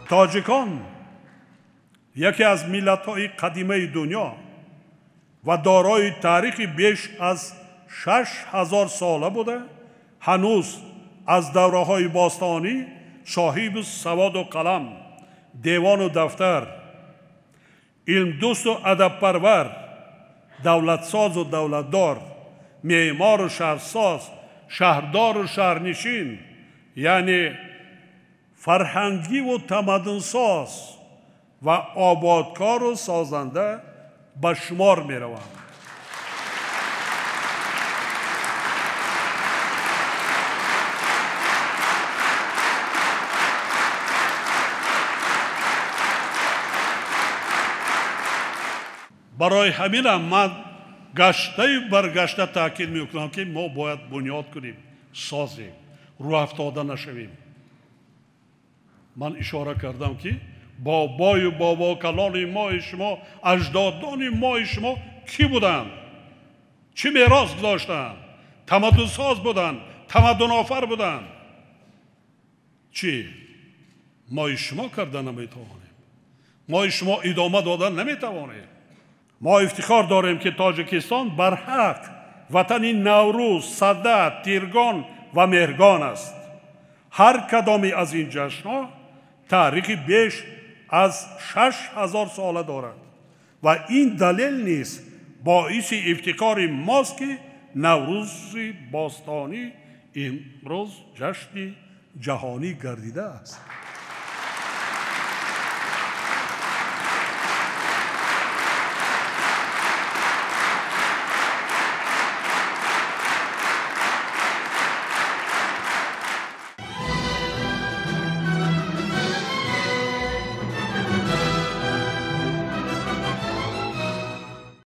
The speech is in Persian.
تاجیکان یکی از ملت‌های قدیمی دنیا و دارای تاریخی بیش از 6000 ساله بوده، هنوز از دوره‌های باستانی صاحب سواد و قلم، دیوان و دفتر، علم دوست و ادب پرور، دولت ساز و دولتدار، معمار و شهرساز، شهردار و شهرنشین، یعنی فرهنگی و تمدن ساز و آبادکار و سازنده به شمار می روند. برای همین من گشته برگشته تاکید میکنم که ما باید بنیاد کنیم، سازیم، رو افتاده نشویم. من اشاره کردم که بابای و بابا کلان ما شما، اجدادان ما شما کی بودند؟ چی میراث گذاشتند؟ تمدن ساز بودند، تمدن آفر بودند. چی؟ ما شما کردن نمیتوانیم، ما شما ادامه دادن نمیتوانیم. ما افتخار داریم که تاجیکستان برحق وطن نوروز، سده، تیرگان و مهرگان است. هر کدامی از این جشن‌ها تاریخی بیش از 6000 ساله دارد و این دلیل نیست باعث افتخار ماست که نوروز باستانی امروز جشن جهانی گردیده است.